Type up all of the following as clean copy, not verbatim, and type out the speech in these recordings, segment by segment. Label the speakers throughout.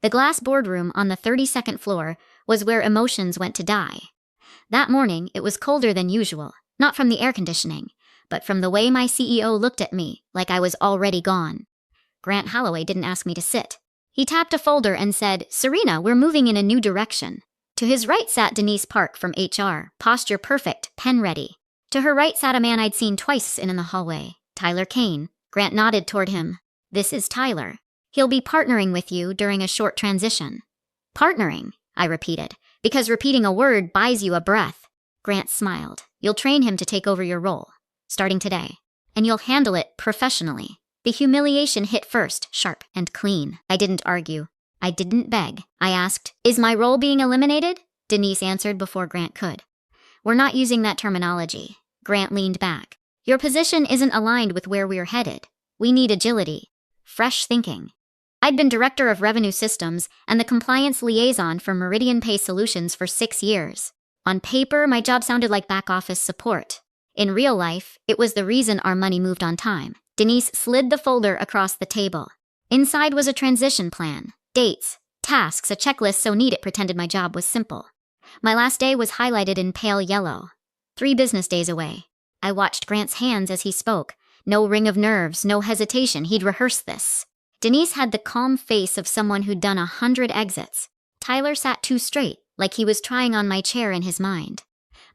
Speaker 1: The glass boardroom on the 32nd floor was where emotions went to die. That morning, it was colder than usual, not from the air conditioning, but from the way my CEO looked at me, like I was already gone. Grant Holloway didn't ask me to sit. He tapped a folder and said, "Serena, we're moving in a new direction." To his right sat Denise Park from HR, posture perfect, pen ready. To her right sat a man I'd seen twice in the hallway, Tyler Kane. Grant nodded toward him. "This is Tyler. He'll be partnering with you during a short transition." "Partnering," I repeated, because repeating a word buys you a breath. Grant smiled. "You'll train him to take over your role, starting today, and you'll handle it professionally." The humiliation hit first, sharp and clean. I didn't argue. I didn't beg. I asked, "Is my role being eliminated?" Denise answered before Grant could. "We're not using that terminology." Grant leaned back. "Your position isn't aligned with where we're headed. We need agility, fresh thinking." I'd been director of revenue systems and the compliance liaison for Meridian Pay Solutions for 6 years. On paper, my job sounded like back office support. In real life, it was the reason our money moved on time. Denise slid the folder across the table. Inside was a transition plan, dates, tasks, a checklist so neat it pretended my job was simple. My last day was highlighted in pale yellow. 3 business days away. I watched Grant's hands as he spoke. No ring of nerves, no hesitation. He'd rehearsed this. Denise had the calm face of someone who'd done 100 exits. Tyler sat too straight, like he was trying on my chair in his mind.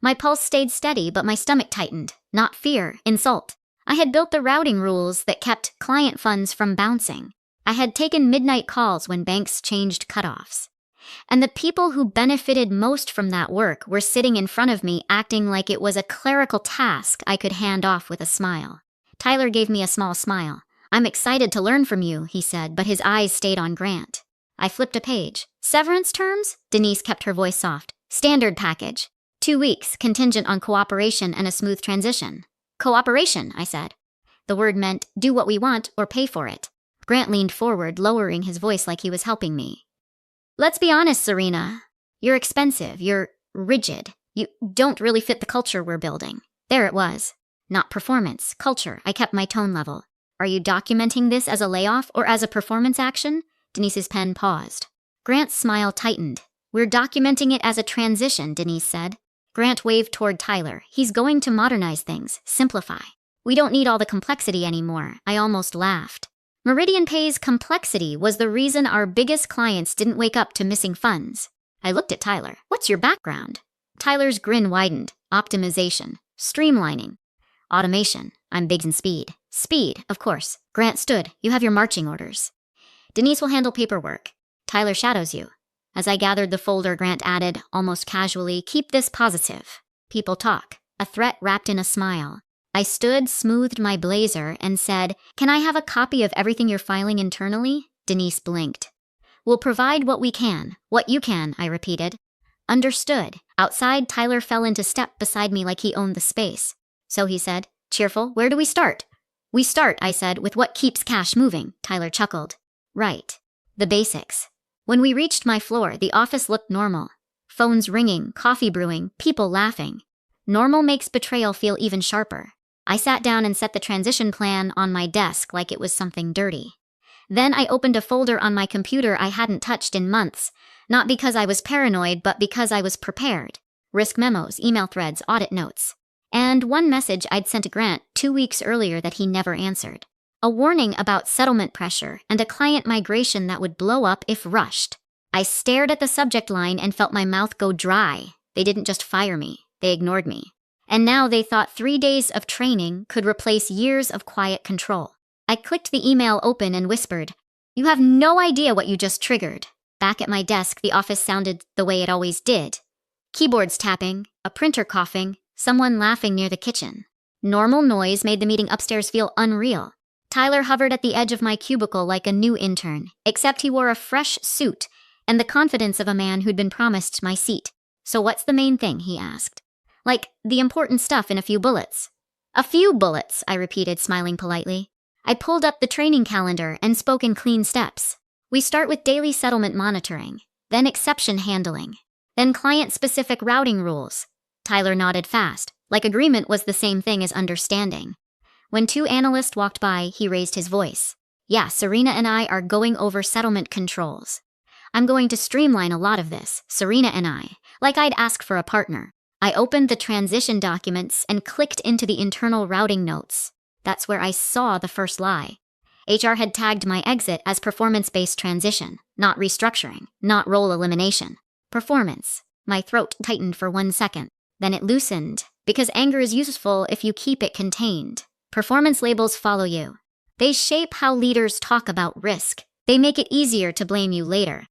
Speaker 1: My pulse stayed steady, but my stomach tightened. Not fear, insult. I had built the routing rules that kept client funds from bouncing. I had taken midnight calls when banks changed cutoffs. And the people who benefited most from that work were sitting in front of me acting like it was a clerical task I could hand off with a smile. Tyler gave me a small smile. "I'm excited to learn from you," he said, but his eyes stayed on Grant. I flipped a page. "Severance terms?" Denise kept her voice soft. "Standard package. 2 weeks, contingent on cooperation and a smooth transition." "Cooperation," I said. The word meant do what we want or pay for it. Grant leaned forward, lowering his voice like he was helping me. "Let's be honest, Serena. You're expensive. You're rigid. You don't really fit the culture we're building." There it was. Not performance, culture. I kept my tone level. "Are you documenting this as a layoff or as a performance action?" Denise's pen paused. Grant's smile tightened. "We're documenting it as a transition," Denise said. Grant waved toward Tyler. "He's going to modernize things, simplify. We don't need all the complexity anymore." I almost laughed. Meridian Pay's complexity was the reason our biggest clients didn't wake up to missing funds. I looked at Tyler. "What's your background?" Tyler's grin widened. "Optimization. Streamlining. Automation. I'm big in speed." "Speed, of course." Grant stood. "You have your marching orders." "Denise will handle paperwork. Tyler shadows you." As I gathered the folder, Grant added, almost casually, "Keep this positive. People talk." A threat wrapped in a smile. I stood, smoothed my blazer, and said, "Can I have a copy of everything you're filing internally?" Denise blinked. "We'll provide what we can. What you can," I repeated. "Understood." Outside, Tyler fell into step beside me like he owned the space. So he said, "Cheerful, where do we start?" "We start," I said, "with what keeps cash moving." Tyler chuckled. "Right. The basics." When we reached my floor, the office looked normal. Phones ringing, coffee brewing, people laughing. Normal makes betrayal feel even sharper. I sat down and set the transition plan on my desk like it was something dirty. Then I opened a folder on my computer I hadn't touched in months, not because I was paranoid, but because I was prepared. Risk memos, email threads, audit notes. And one message I'd sent to Grant 2 weeks earlier that he never answered. A warning about settlement pressure and a client migration that would blow up if rushed. I stared at the subject line and felt my mouth go dry. They didn't just fire me, they ignored me. And now they thought 3 days of training could replace years of quiet control. I clicked the email open and whispered, "You have no idea what you just triggered." Back at my desk, the office sounded the way it always did. Keyboards tapping, a printer coughing, someone laughing near the kitchen. Normal noise made the meeting upstairs feel unreal. Tyler hovered at the edge of my cubicle like a new intern, except he wore a fresh suit and the confidence of a man who'd been promised my seat. "So what's the main thing?" he asked. "Like, the important stuff in a few bullets." "A few bullets," I repeated, smiling politely. I pulled up the training calendar and spoke in clean steps. "We start with daily settlement monitoring, then exception handling, then client-specific routing rules." Tyler nodded fast, like agreement was the same thing as understanding. When 2 analysts walked by, he raised his voice. "Yeah, Serena and I are going over settlement controls. I'm going to streamline a lot of this, Serena and I, like I'd ask for a partner. I opened the transition documents and clicked into the internal routing notes. That's where I saw the first lie. HR had tagged my exit as performance-based transition, not restructuring, not role elimination. Performance. My throat tightened for 1 second. Then it loosened, because anger is useful if you keep it contained. Performance labels follow you. They shape how leaders talk about risk. They make it easier to blame you later.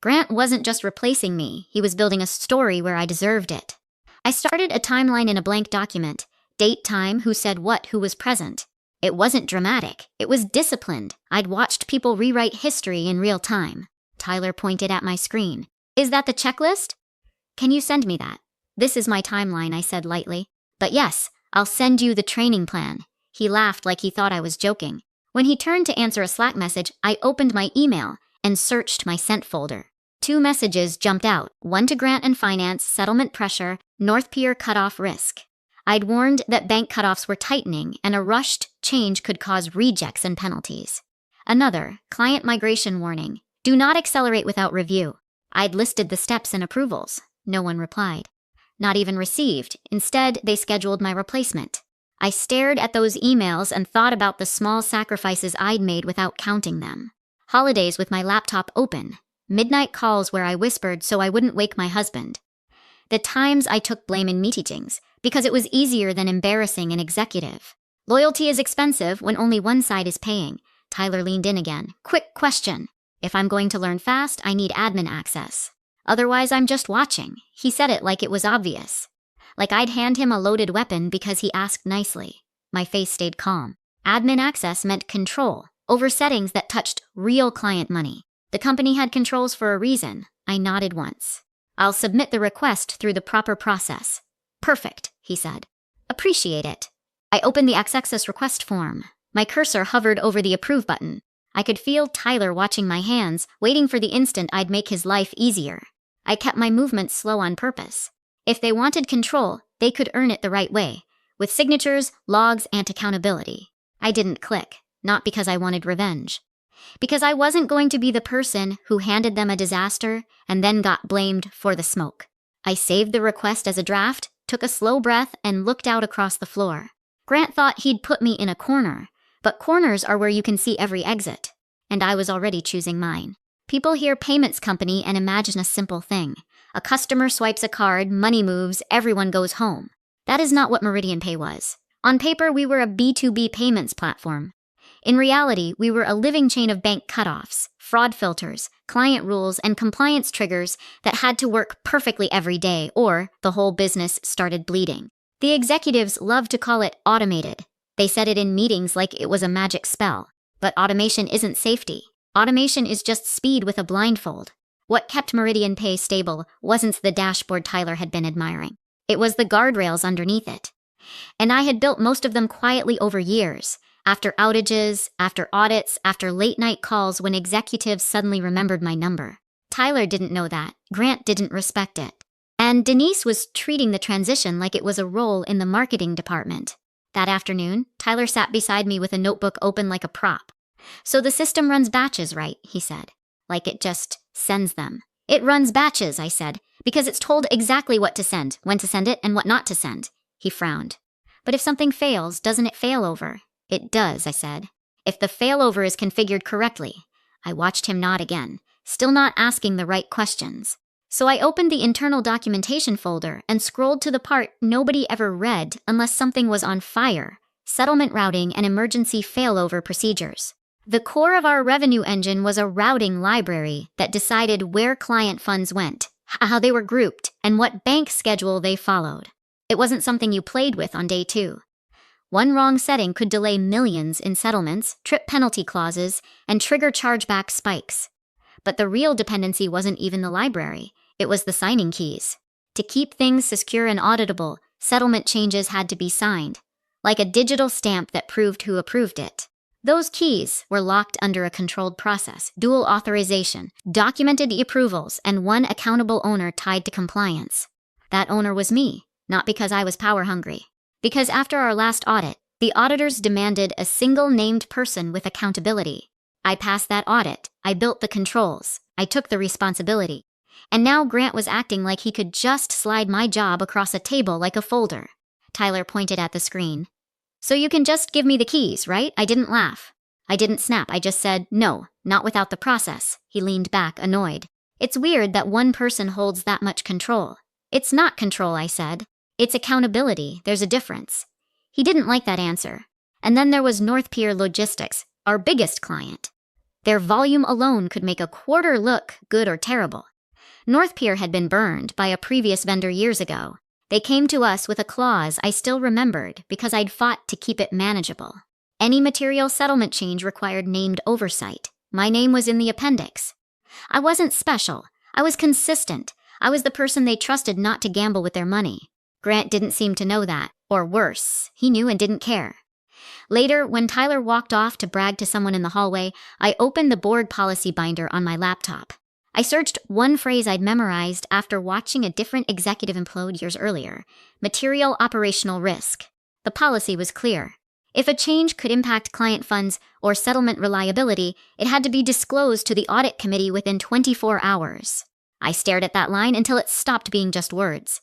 Speaker 1: Grant wasn't just replacing me, he was building a story where I deserved it. I started a timeline in a blank document. Date, time, who said what, who was present. It wasn't dramatic, it was disciplined. I'd watched people rewrite history in real time. Tyler pointed at my screen. Is that the checklist? Can you send me that? This is my timeline, I said lightly. But yes, I'll send you the training plan. He laughed like he thought I was joking. When he turned to answer a Slack message, I opened my email and searched my sent folder. 2 messages jumped out, one to Grant and Finance, settlement pressure, North Pier cutoff risk. I'd warned that bank cutoffs were tightening and a rushed change could cause rejects and penalties. Another, client migration warning, do not accelerate without review. I'd listed the steps and approvals. No one replied. Not even received. Instead, they scheduled my replacement. I stared at those emails and thought about the small sacrifices I'd made without counting them. Holidays with my laptop open. Midnight calls where I whispered so I wouldn't wake my husband. The times I took blame in meetings, because it was easier than embarrassing an executive. Loyalty is expensive when only one side is paying. Tyler leaned in again. Quick question. If I'm going to learn fast, I need admin access. Otherwise, I'm just watching. He said it like it was obvious. Like I'd hand him a loaded weapon because he asked nicely. My face stayed calm. Admin access meant control, over settings that touched real client money. The company had controls for a reason. I nodded once. I'll submit the request through the proper process. Perfect, he said. Appreciate it. I opened the access request form. My cursor hovered over the approve button. I could feel Tyler watching my hands, waiting for the instant I'd make his life easier. I kept my movements slow on purpose. If they wanted control, they could earn it the right way, with signatures, logs, and accountability. I didn't click, not because I wanted revenge. Because I wasn't going to be the person who handed them a disaster and then got blamed for the smoke. I saved the request as a draft, took a slow breath, and looked out across the floor. Grant thought he'd put me in a corner, but corners are where you can see every exit. And I was already choosing mine. People hear payments company and imagine a simple thing. A customer swipes a card, money moves, everyone goes home. That is not what Meridian Pay was. On paper, we were a B2B payments platform. In reality, we were a living chain of bank cutoffs, fraud filters, client rules, and compliance triggers that had to work perfectly every day, or the whole business started bleeding. The executives loved to call it automated. They said it in meetings like it was a magic spell. But automation isn't safety. Automation is just speed with a blindfold. What kept Meridian Pay stable wasn't the dashboard Tyler had been admiring. It was the guardrails underneath it. And I had built most of them quietly over years, after outages, after audits, after late-night calls when executives suddenly remembered my number. Tyler didn't know that. Grant didn't respect it. And Denise was treating the transition like it was a role in the marketing department. That afternoon, Tyler sat beside me with a notebook open like a prop. So the system runs batches, right? He said. Like it just sends them. It runs batches, I said, because it's told exactly what to send, when to send it, and what not to send. He frowned. But if something fails, doesn't it fail over? It does, I said. If the failover is configured correctly. I watched him nod again, still not asking the right questions. So I opened the internal documentation folder and scrolled to the part nobody ever read unless something was on fire: settlement routing and emergency failover procedures. The core of our revenue engine was a routing library that decided where client funds went, how they were grouped, and what bank schedule they followed. It wasn't something you played with on day 2. One wrong setting could delay millions in settlements, trip penalty clauses, and trigger chargeback spikes. But the real dependency wasn't even the library. It was the signing keys. To keep things secure and auditable, settlement changes had to be signed, like a digital stamp that proved who approved it. Those keys were locked under a controlled process, dual authorization, documented approvals, and one accountable owner tied to compliance. That owner was me, not because I was power-hungry. Because after our last audit, the auditors demanded a single named person with accountability. I passed that audit. I built the controls. I took the responsibility. And now Grant was acting like he could just slide my job across a table like a folder. Tyler pointed at the screen. So you can just give me the keys, right? I didn't laugh. I didn't snap. I just said, no, not without the process. He leaned back, annoyed. It's weird that one person holds that much control. It's not control, I said. It's accountability. There's a difference. He didn't like that answer. And then there was North Pier Logistics, our biggest client. Their volume alone could make a quarter look good or terrible. North Pier had been burned by a previous vendor years ago. They came to us with a clause I still remembered because I'd fought to keep it manageable. Any material settlement change required named oversight. My name was in the appendix. I wasn't special. I was consistent. I was the person they trusted not to gamble with their money. Grant didn't seem to know that. Or worse, he knew and didn't care. Later, when Tyler walked off to brag to someone in the hallway, I opened the board policy binder on my laptop. I searched one phrase I'd memorized after watching a different executive implode years earlier: material operational risk. The policy was clear. If a change could impact client funds or settlement reliability, it had to be disclosed to the audit committee within 24 hours. I stared at that line until it stopped being just words.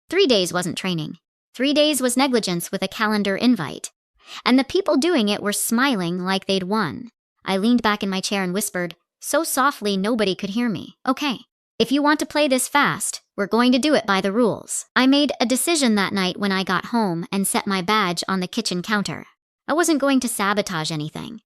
Speaker 1: 3 days wasn't training. 3 days was negligence with a calendar invite. And the people doing it were smiling like they'd won. I leaned back in my chair and whispered, so softly nobody could hear me, okay, if you want to play this fast, we're going to do it by the rules. I made a decision that night when I got home and set my badge on the kitchen counter. I wasn't going to sabotage anything.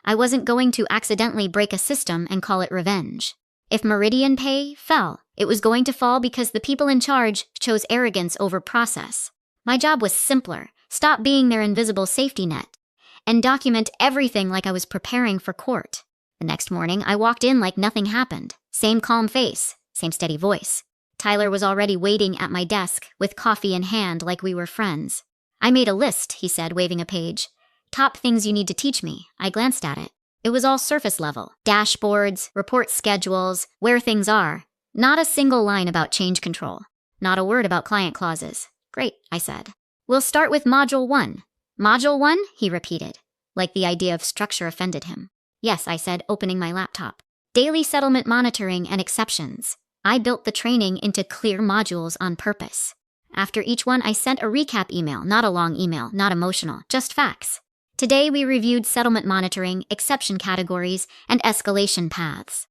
Speaker 1: I wasn't going to accidentally break a system and call it revenge. If Meridian Pay fell, it was going to fall because the people in charge chose arrogance over process. My job was simpler: stop being their invisible safety net, and document everything like I was preparing for court. The next morning, I walked in like nothing happened. Same calm face, same steady voice. Tyler was already waiting at my desk with coffee in hand like we were friends. I made a list, he said, waving a page. Top things you need to teach me. I glanced at it. It was all surface level. Dashboards, report schedules, where things are. Not a single line about change control. Not a word about client clauses. Great, I said. We'll start with Module 1. Module 1? He repeated, like the idea of structure offended him. Yes, I said, opening my laptop. Daily settlement monitoring and exceptions. I built the training into clear modules on purpose. After each one, I sent a recap email, not a long email, not emotional, just facts. Today, we reviewed settlement monitoring, exception categories, and escalation paths.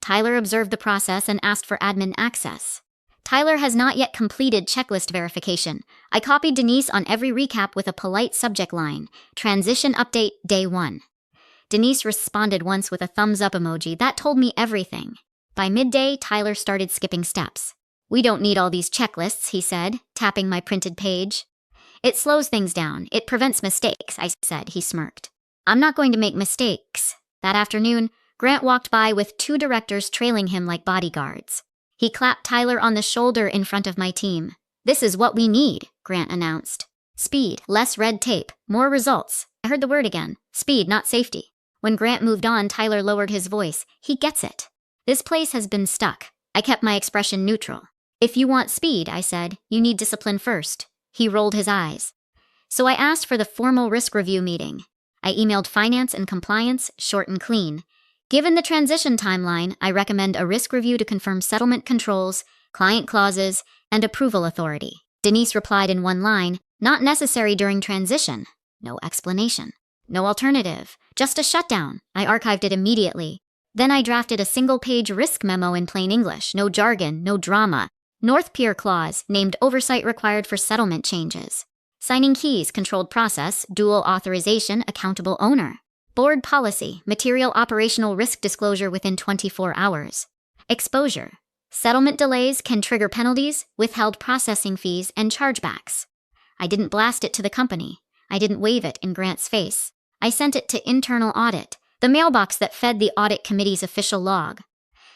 Speaker 1: Tyler observed the process and asked for admin access. Tyler has not yet completed checklist verification. I copied Denise on every recap with a polite subject line: Transition Update Day 1. Denise responded once with a thumbs-up emoji. That told me everything. By midday, Tyler started skipping steps. We don't need all these checklists, he said, tapping my printed page. It slows things down. It prevents mistakes, I said. He smirked. I'm not going to make mistakes. That afternoon, Grant walked by with 2 directors trailing him like bodyguards. He clapped Tyler on the shoulder in front of my team. This is what we need, Grant announced. Speed, less red tape, more results. I heard the word again. Speed, not safety. When Grant moved on, Tyler lowered his voice. He gets it. This place has been stuck. I kept my expression neutral. If you want speed, I said, you need discipline first. He rolled his eyes. So I asked for the formal risk review meeting. I emailed finance and compliance, short and clean. Given the transition timeline, I recommend a risk review to confirm settlement controls, client clauses, and approval authority. Denise replied in one line, not necessary during transition. No explanation. No alternative. Just a shutdown. I archived it immediately. Then I drafted a single-page risk memo in plain English. No jargon, no drama. North Pier clause, named oversight required for settlement changes. Signing keys, controlled process, dual authorization, accountable owner. Board policy, material operational risk disclosure within 24 hours. Exposure. Settlement delays can trigger penalties, withheld processing fees, and chargebacks. I didn't blast it to the company. I didn't wave it in Grant's face. I sent it to internal audit, the mailbox that fed the audit committee's official log.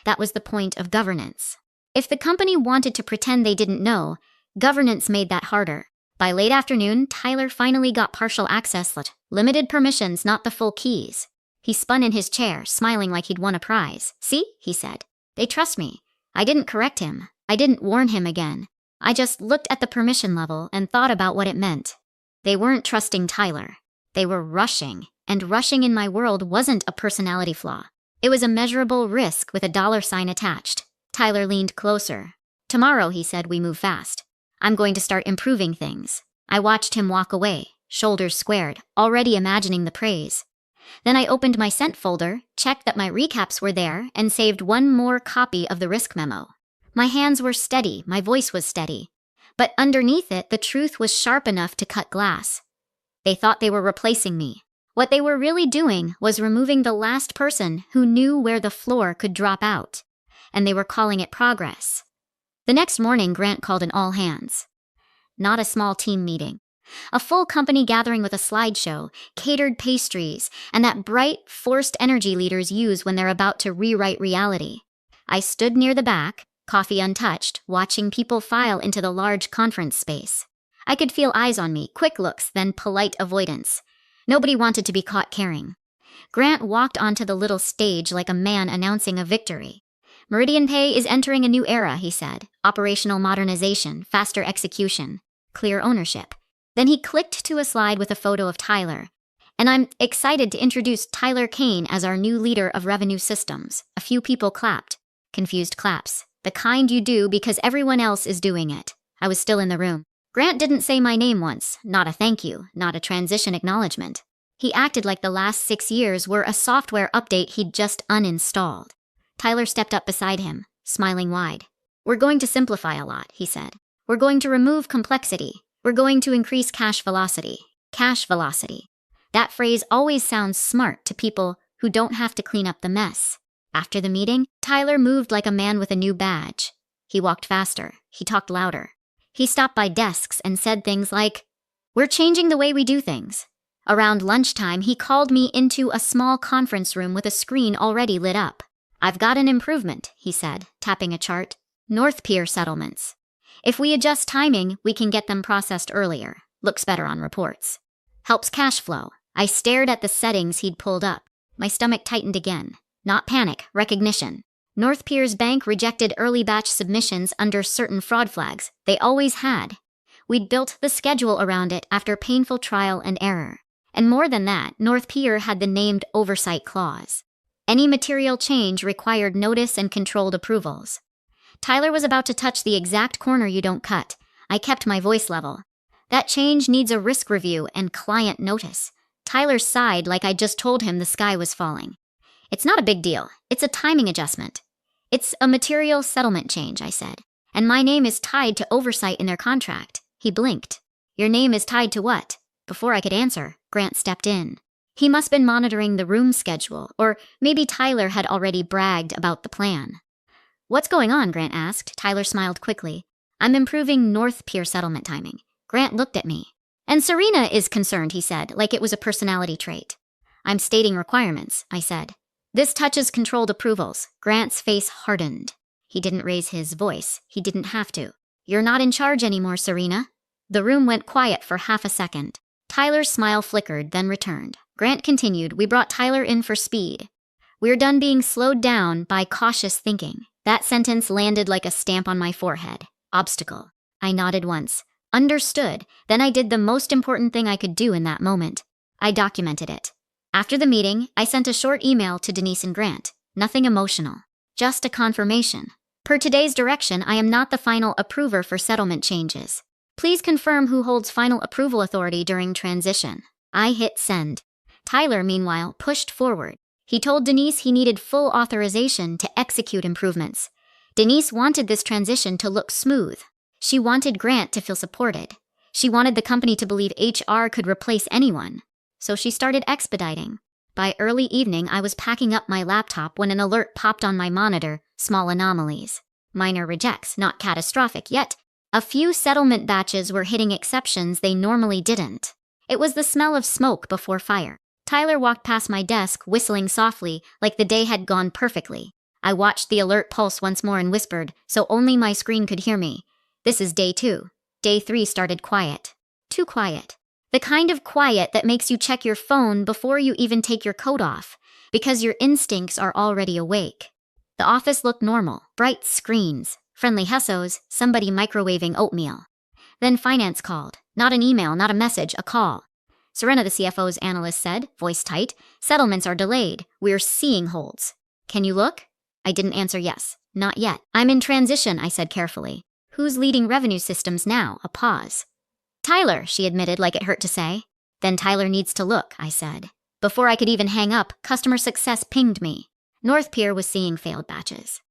Speaker 1: That was the point of governance. If the company wanted to pretend they didn't know, governance made that harder. By late afternoon, Tyler finally got partial access, limited permissions, not the full keys. He spun in his chair, smiling like he'd won a prize. See, he said. They trust me. I didn't correct him. I didn't warn him again. I just looked at the permission level and thought about what it meant. They weren't trusting Tyler. They were rushing, and rushing in my world wasn't a personality flaw. It was a measurable risk with a dollar sign attached. Tyler leaned closer. Tomorrow, he said, we move fast. I'm going to start improving things. I watched him walk away, shoulders squared, already imagining the praise. Then I opened my sent folder, checked that my recaps were there, and saved one more copy of the risk memo. My hands were steady, my voice was steady. But underneath it, the truth was sharp enough to cut glass. They thought they were replacing me. What they were really doing was removing the last person who knew where the floor could drop out. And they were calling it progress. The next morning, Grant called an all-hands. Not a small team meeting. A full company gathering with a slideshow, catered pastries, and that bright, forced energy leaders use when they're about to rewrite reality. I stood near the back, coffee untouched, watching people file into the large conference space. I could feel eyes on me, quick looks, then polite avoidance. Nobody wanted to be caught caring. Grant walked onto the little stage like a man announcing a victory. Meridian Pay is entering a new era, he said. Operational modernization, faster execution, clear ownership. Then he clicked to a slide with a photo of Tyler. And I'm excited to introduce Tyler Kane as our new leader of revenue systems. A few people clapped. Confused claps. The kind you do because everyone else is doing it. I was still in the room. Grant didn't say my name once. Not a thank you, not a transition acknowledgement. He acted like the last 6 years were a software update he'd just uninstalled. Tyler stepped up beside him, smiling wide. We're going to simplify a lot, he said. We're going to remove complexity. We're going to increase cash velocity. Cash velocity. That phrase always sounds smart to people who don't have to clean up the mess. After the meeting, Tyler moved like a man with a new badge. He walked faster. He talked louder. He stopped by desks and said things like, "We're changing the way we do things." Around lunchtime, he called me into a small conference room with a screen already lit up. "I've got an improvement," he said, tapping a chart. "North Pier settlements. If we adjust timing, we can get them processed earlier. Looks better on reports. Helps cash flow." I stared at the settings he'd pulled up. My stomach tightened again. Not panic, recognition. North Pier's bank rejected early batch submissions under certain fraud flags. They always had. We'd built the schedule around it after painful trial and error. And more than that, North Pier had the named oversight clause. Any material change required notice and controlled approvals. Tyler was about to touch the exact corner you don't cut. I kept my voice level. That change needs a risk review and client notice. Tyler sighed like I just told him the sky was falling. "It's not a big deal. It's a timing adjustment. It's a material settlement change," I said. "And my name is tied to oversight in their contract." He blinked. "Your name is tied to what?" Before I could answer, Grant stepped in. He must have been monitoring the room schedule, or maybe Tyler had already bragged about the plan. "What's going on?" Grant asked. Tyler smiled quickly. "I'm improving North Pier settlement timing." Grant looked at me. "And Serena is concerned," he said, like it was a personality trait. "I'm stating requirements," I said. "This touches controlled approvals." Grant's face hardened. He didn't raise his voice. He didn't have to. "You're not in charge anymore, Serena." The room went quiet for half a second. Tyler's smile flickered, then returned. Grant continued, "We brought Tyler in for speed. We're done being slowed down by cautious thinking." That sentence landed like a stamp on my forehead. Obstacle. I nodded once. Understood. Then I did the most important thing I could do in that moment. I documented it. After the meeting, I sent a short email to Denise and Grant. Nothing emotional. Just a confirmation. Per today's direction, I am not the final approver for settlement changes. Please confirm who holds final approval authority during transition. I hit send. Tyler, meanwhile, pushed forward. He told Denise he needed full authorization to execute improvements. Denise wanted this transition to look smooth. She wanted Grant to feel supported. She wanted the company to believe HR could replace anyone. So she started expediting. By early evening, I was packing up my laptop when an alert popped on my monitor. Small anomalies. Minor rejects, not catastrophic yet. A few settlement batches were hitting exceptions they normally didn't. It was the smell of smoke before fire. Tyler walked past my desk, whistling softly, like the day had gone perfectly. I watched the alert pulse once more and whispered, so only my screen could hear me. "This is day 2. Day 3 started quiet. Too quiet. The kind of quiet that makes you check your phone before you even take your coat off, because your instincts are already awake. The office looked normal. Bright screens, friendly hussos, somebody microwaving oatmeal. Then finance called. Not an email, not a message, a call. "Serena," the CFO's analyst said, voice tight, "settlements are delayed. We're seeing holds." Can you look? I didn't answer yes. Not yet. I'm in transition, I said carefully. Who's leading revenue systems now? A pause. Tyler, she admitted like it hurt to say. Then Tyler needs to look, I said. Before I could even hang up, customer success pinged me. North Pier was seeing failed batches.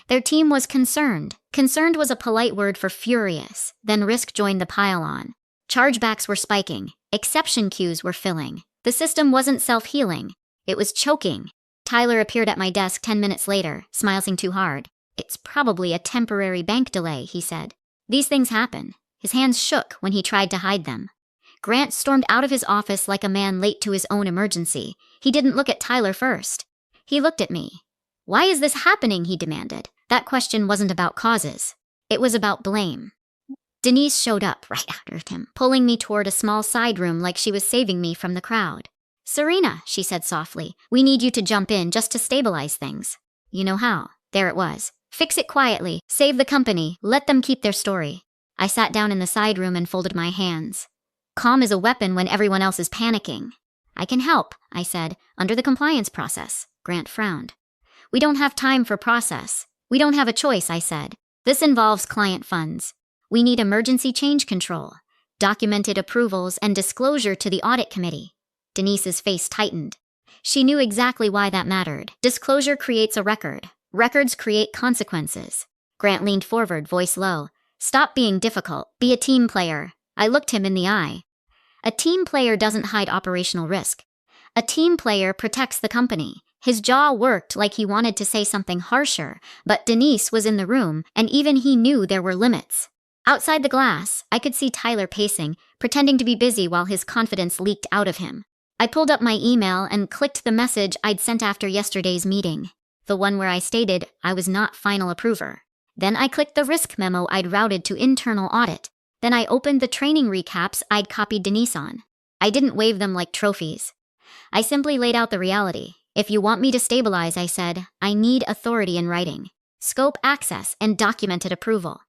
Speaker 1: Their team was concerned. Concerned was a polite word for furious. Then risk joined the pile-on. Chargebacks were spiking. Exception queues were filling. The system wasn't self-healing. It was choking. Tyler appeared at my desk 10 minutes later, smiling too hard. It's probably a temporary bank delay, he said. These things happen. His hands shook when he tried to hide them. Grant stormed out of his office like a man late to his own emergency. He didn't look at Tyler first. He looked at me. Why is this happening? He demanded. That question wasn't about causes. It was about blame. Denise showed up right after him, pulling me toward a small side room like she was saving me from the crowd. Serena, she said softly, we need you to jump in just to stabilize things. You know how. There it was. Fix it quietly. Save the company. Let them keep their story. I sat down in the side room and folded my hands. Calm is a weapon when everyone else is panicking. I can help, I said, under the compliance process. Grant frowned. We don't have time for process. We don't have a choice, I said. This involves client funds. We need emergency change control, documented approvals, and disclosure to the audit committee. Denise's face tightened. She knew exactly why that mattered. Disclosure creates a record. Records create consequences. Grant leaned forward, voice low. Stop being difficult. Be a team player. I looked him in the eye. A team player doesn't hide operational risk. A team player protects the company. His jaw worked like he wanted to say something harsher, but Denise was in the room, and even he knew there were limits. Outside the glass, I could see Tyler pacing, pretending to be busy while his confidence leaked out of him. I pulled up my email and clicked the message I'd sent after yesterday's meeting, the one where I stated I was not final approver. Then I clicked the risk memo I'd routed to internal audit. Then I opened the training recaps I'd copied Denise on. I didn't wave them like trophies. I simply laid out the reality. If you want me to stabilize, I said, I need authority in writing, scope access, and documented approval.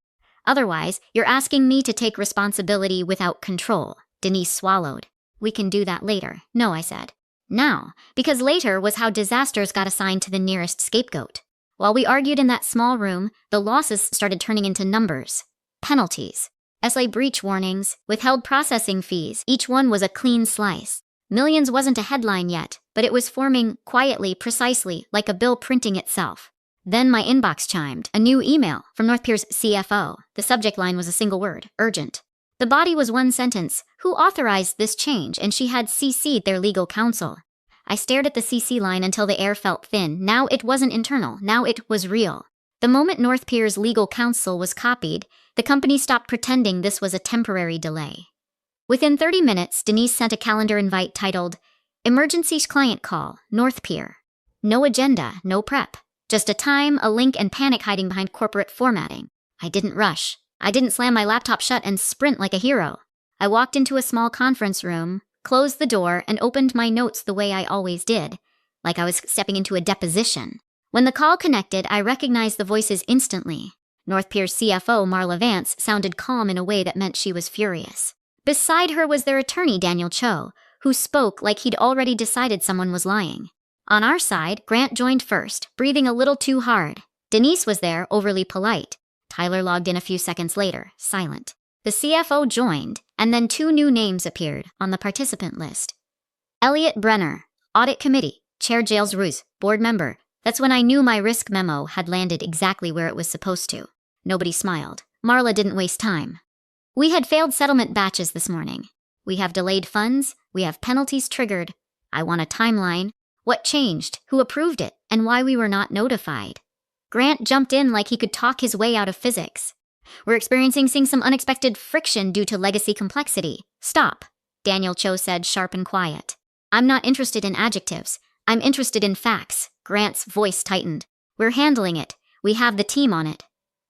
Speaker 1: Otherwise, you're asking me to take responsibility without control. Denise swallowed. We can do that later. No, I said. Now, because later was how disasters got assigned to the nearest scapegoat. While we argued in that small room, the losses started turning into numbers. Penalties. SLA breach warnings, withheld processing fees, each one was a clean slice. Millions wasn't a headline yet, but it was forming quietly, precisely, like a bill printing itself. Then my inbox chimed, a new email from North Pier's CFO. The subject line was a single word, urgent. The body was one sentence, who authorized this change, and she had CC'd their legal counsel. I stared at the CC line until the air felt thin. Now it wasn't internal, now it was real. The moment North Pier's legal counsel was copied, the company stopped pretending this was a temporary delay. Within 30 minutes, Denise sent a calendar invite titled, Emergency Client Call, North Pier. No agenda, no prep. Just a time, a link, and panic hiding behind corporate formatting. I didn't rush. I didn't slam my laptop shut and sprint like a hero. I walked into a small conference room, closed the door, and opened my notes the way I always did, like I was stepping into a deposition. When the call connected, I recognized the voices instantly. North Pier's CFO, Marla Vance, sounded calm in a way that meant she was furious. Beside her was their attorney, Daniel Cho, who spoke like he'd already decided someone was lying. On our side, Grant joined first, breathing a little too hard. Denise was there, overly polite. Tyler logged in a few seconds later, silent. The CFO joined, and then 2 new names appeared on the participant list. Elliot Brenner, Audit Committee, Chair Jails Ruse, Board Member. That's when I knew my risk memo had landed exactly where it was supposed to. Nobody smiled. Marla didn't waste time. We had failed settlement batches this morning. We have delayed funds. We have penalties triggered. I want a timeline. What changed? Who approved it? And why we were not notified. Grant jumped in like he could talk his way out of physics. We're experiencing some unexpected friction due to legacy complexity. Stop, Daniel Cho said, sharp and quiet. I'm not interested in adjectives. I'm interested in facts. Grant's voice tightened. We're handling it. We have the team on it.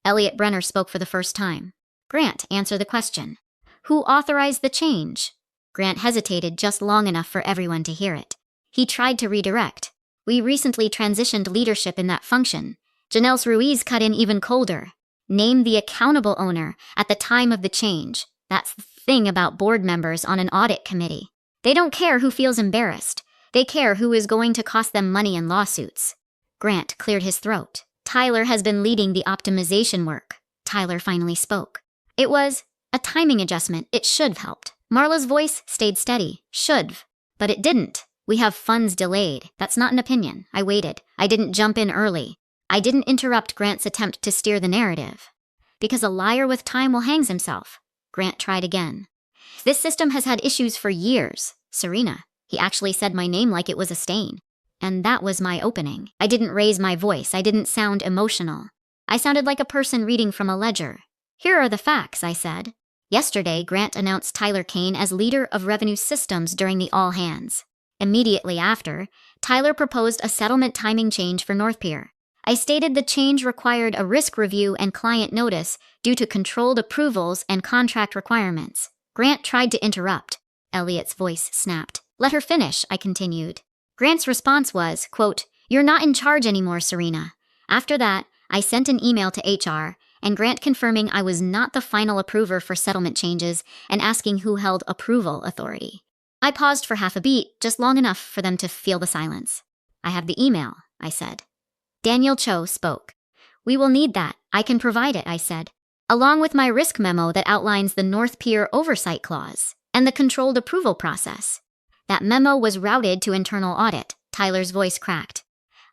Speaker 1: Elliot Brenner spoke for the first time. Grant, answer the question. Who authorized the change? Grant hesitated just long enough for everyone to hear it. He tried to redirect. We recently transitioned leadership in that function. Janelle Ruiz cut in even colder. Name the accountable owner at the time of the change. That's the thing about board members on an audit committee. They don't care who feels embarrassed. They care who is going to cost them money in lawsuits. Grant cleared his throat. Tyler has been leading the optimization work. Tyler finally spoke. It was a timing adjustment. It should've helped. Marla's voice stayed steady. Should've. But it didn't. We have funds delayed. That's not an opinion. I waited. I didn't jump in early. I didn't interrupt Grant's attempt to steer the narrative. Because a liar with time will hang himself. Grant tried again. This system has had issues for years. Serena. He actually said my name like it was a stain. And that was my opening. I didn't raise my voice. I didn't sound emotional. I sounded like a person reading from a ledger. Here are the facts, I said. Yesterday, Grant announced Tyler Kane as leader of revenue systems during the all hands. Immediately after, Tyler proposed a settlement timing change for North Pier. I stated the change required a risk review and client notice due to controlled approvals and contract requirements. Grant tried to interrupt. Elliot's voice snapped. Let her finish, I continued. Grant's response was, quote, "You're not in charge anymore, Serena." After that, I sent an email to HR, and Grant confirming I was not the final approver for settlement changes and asking who held approval authority. I paused for half a beat, just long enough for them to feel the silence. I have the email, I said. Daniel Cho spoke. We will need that. I can provide it, I said, along with my risk memo that outlines the North Pier oversight clause and the controlled approval process. That memo was routed to internal audit. Tyler's voice cracked.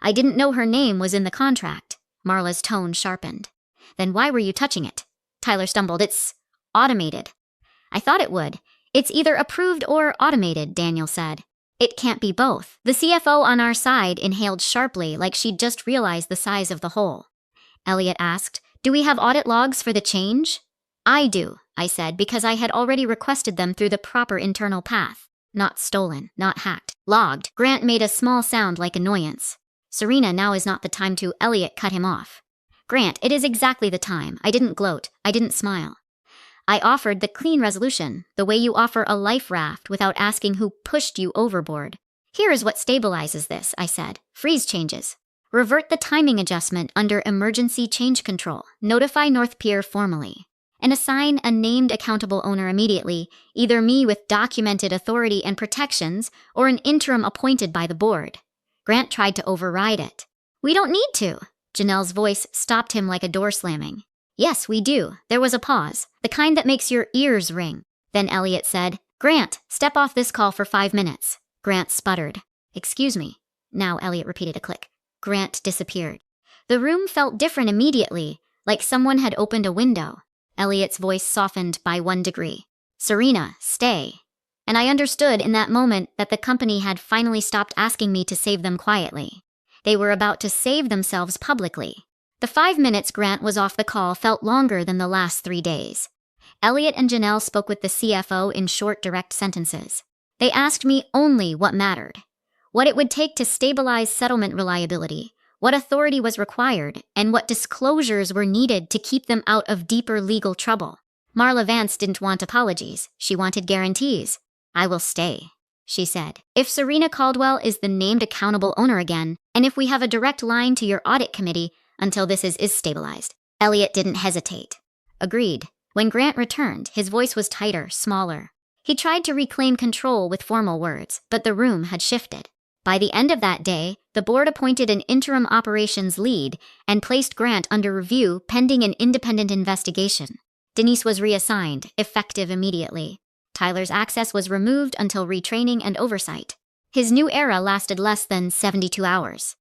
Speaker 1: I didn't know her name was in the contract. Marla's tone sharpened. Then why were you touching it? Tyler stumbled. It's automated. I thought it would. It's either approved or automated, Daniel said. It can't be both. The CFO on our side inhaled sharply like she'd just realized the size of the hole. Elliot asked, do we have audit logs for the change? I do, I said, because I had already requested them through the proper internal path. Not stolen, not hacked, logged. Grant made a small sound like annoyance. Serena, now is not the time to. Elliot cut him off. Grant, it is exactly the time. I didn't gloat. I didn't smile. I offered the clean resolution, the way you offer a life raft without asking who pushed you overboard. Here is what stabilizes this, I said. Freeze changes. Revert the timing adjustment under emergency change control. Notify North Pier formally. And assign a named accountable owner immediately, either me with documented authority and protections or an interim appointed by the board. Grant tried to override it. We don't need to. Janelle's voice stopped him like a door slamming. Yes, we do. There was a pause, the kind that makes your ears ring. Then Elliot said, Grant, step off this call for 5 minutes. Grant sputtered. Excuse me. Now Elliot repeated a click. Grant disappeared. The room felt different immediately, like someone had opened a window. Elliot's voice softened by 1 degree. Serena, stay. And I understood in that moment that the company had finally stopped asking me to save them quietly. They were about to save themselves publicly. The 5 minutes Grant was off the call felt longer than the last 3 days. Elliot and Janelle spoke with the CFO in short, direct sentences. They asked me only what mattered. What it would take to stabilize settlement reliability, what authority was required, and what disclosures were needed to keep them out of deeper legal trouble. Marla Vance didn't want apologies. She wanted guarantees. I will stay, she said. If Serena Caldwell is the named accountable owner again, and if we have a direct line to your audit committee until this is stabilized. Elliot didn't hesitate. Agreed. When Grant returned, his voice was tighter, smaller. He tried to reclaim control with formal words, but the room had shifted. By the end of that day, the board appointed an interim operations lead and placed Grant under review pending an independent investigation. Denise was reassigned, effective immediately. Tyler's access was removed until retraining and oversight. His new era lasted less than 72 hours.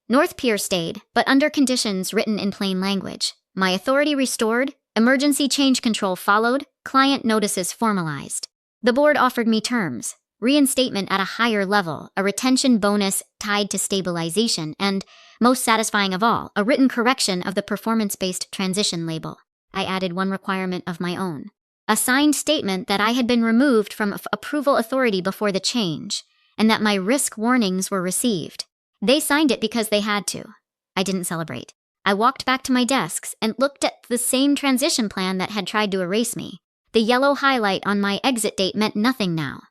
Speaker 1: North Pier stayed, but under conditions written in plain language. My authority restored, emergency change control followed, client notices formalized. The board offered me terms. Reinstatement at a higher level, a retention bonus tied to stabilization, and, most satisfying of all, a written correction of the performance-based transition label. I added 1 requirement of my own. A signed statement that I had been removed from approval authority before the change, and that my risk warnings were received. They signed it because they had to. I didn't celebrate. I walked back to my desks and looked at the same transition plan that had tried to erase me. The yellow highlight on my exit date meant nothing now.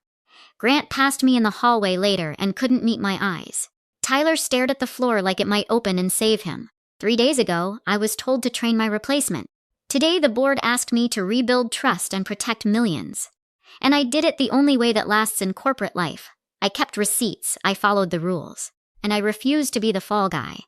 Speaker 1: Grant passed me in the hallway later and couldn't meet my eyes. Tyler stared at the floor like it might open and save him. 3 days ago, I was told to train my replacement. Today, the board asked me to rebuild trust and protect millions. And I did it the only way that lasts in corporate life. I kept receipts. I followed the rules. and I refused to be the fall guy.